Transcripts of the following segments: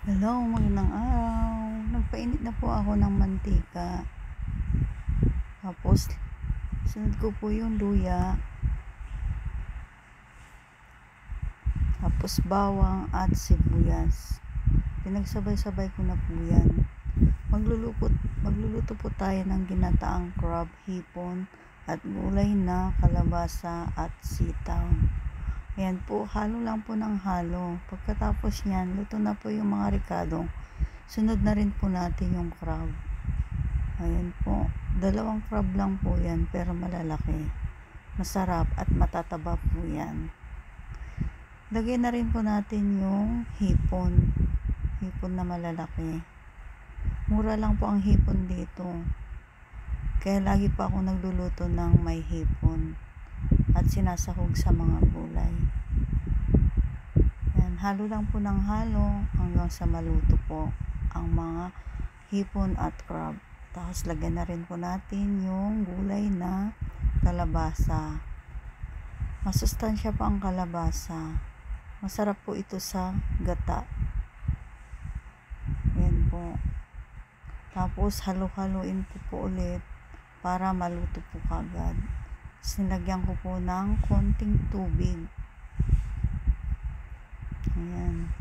Hello, magandang araw. Nagpainit na po ako ng mantika. Tapos, sunod ko po yung luya. Tapos, bawang at sibuyas. Pinagsabay-sabay ko na po yan. Magluluto po tayo ng ginataang crab, hipon, at gulay na kalabasa at sitaw. Ayan po, halo lang po ng halo. Pagkatapos yan, luto na po yung mga ricado. Sunod na rin po natin yung crab. Ayan po, 2 crab lang po yan pero malalaki. Masarap at matataba po yan. Lagyan na rin po natin yung hipon. Hipon na malalaki. Mura lang po ang hipon dito. Kaya lagi pa ako nagluluto ng may hipon at sinasahog sa mga gulay. Ayan, halo lang po ng halo hanggang sa maluto po ang mga hipon at crab. Tapos lagyan na rin po natin yung gulay na kalabasa. Masustansya pa ang kalabasa. Masarap po ito sa gata. Ayan po. Tapos halo-haloin po ulit para maluto po kagad. Sinagyan ko po ng konting tubig. Ayan.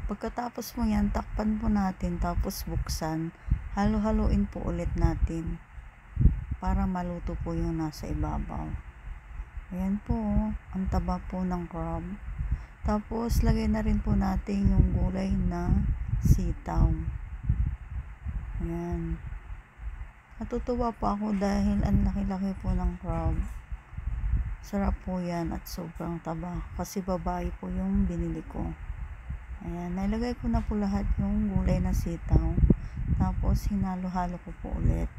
Pagkatapos mo yan, takpan po natin tapos buksan. Halo-haloin po ulit natin para maluto po yung nasa ibabaw. Ayan po, ang taba po ng crab. Tapos lagay na rin po natin yung gulay na sitaw. Ayan. Natutuwa po ako dahil ang laki-laki po ng crab. Sarap po yan at sobrang taba kasi babae po yung binili ko. Ayan, nilagay ko na po lahat yung gulay na sitaw. Tapos hinalo-halo ko po ulit.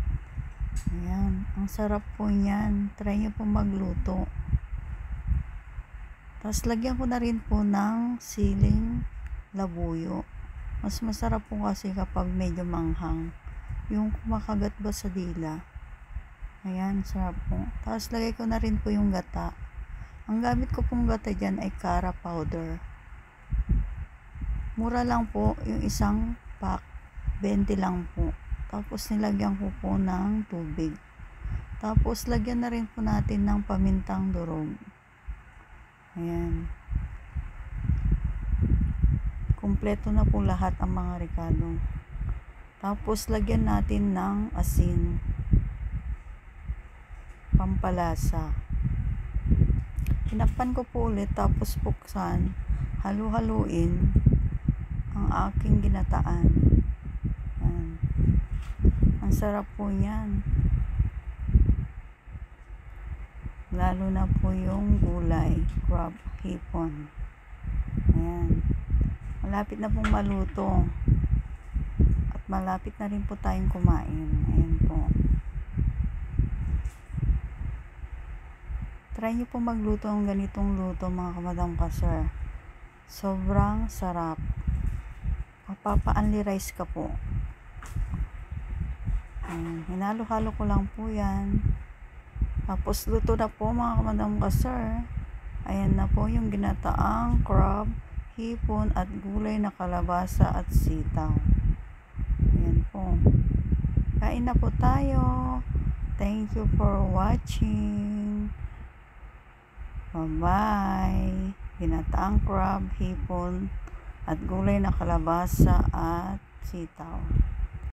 Ayan, ang sarap po niyan. Try nyo po magluto. Tapos lagyan ko na rin po ng siling labuyo. Mas masarap po kasi kapag medyo manghang. Yung kumakagat ba sa dila. Ayan, sarap po. Tapos lagay ko na rin po yung gata. Ang gamit ko pong gata dyan ay Cara powder. Mura lang po yung isang pack. 20 lang po. Tapos nilagyan ko po ng tubig. Tapos lagyan na rin po natin ng pamintang durog. Ayan. Kumpleto na po lahat ang mga ricado. Tapos lagyan natin ng asin. Pampalasa. Tinakpan ko po ulit tapos buksan. Halo-haluin ang aking ginataan. Ayan. Ang sarap po yan. Lalo na po yung gulay, crab, hipon. Ayan. Malapit na pong maluto. At malapit na rin po tayong kumain. Ayan po. Try nyo po magluto ng ganitong luto mga kamadam kasir. Sobrang sarap. Mapapa-only rice ka po. Hinalo-halo ko lang po yan. Tapos luto na po mga kamadam kasir. Ayan na po yung ginataang crab, hipon at gulay na kalabasa at sitaw. Ayan po. Kain na po tayo. Thank you for watching. Bye-bye. Ginataang crab, hipon at gulay na kalabasa at sitaw.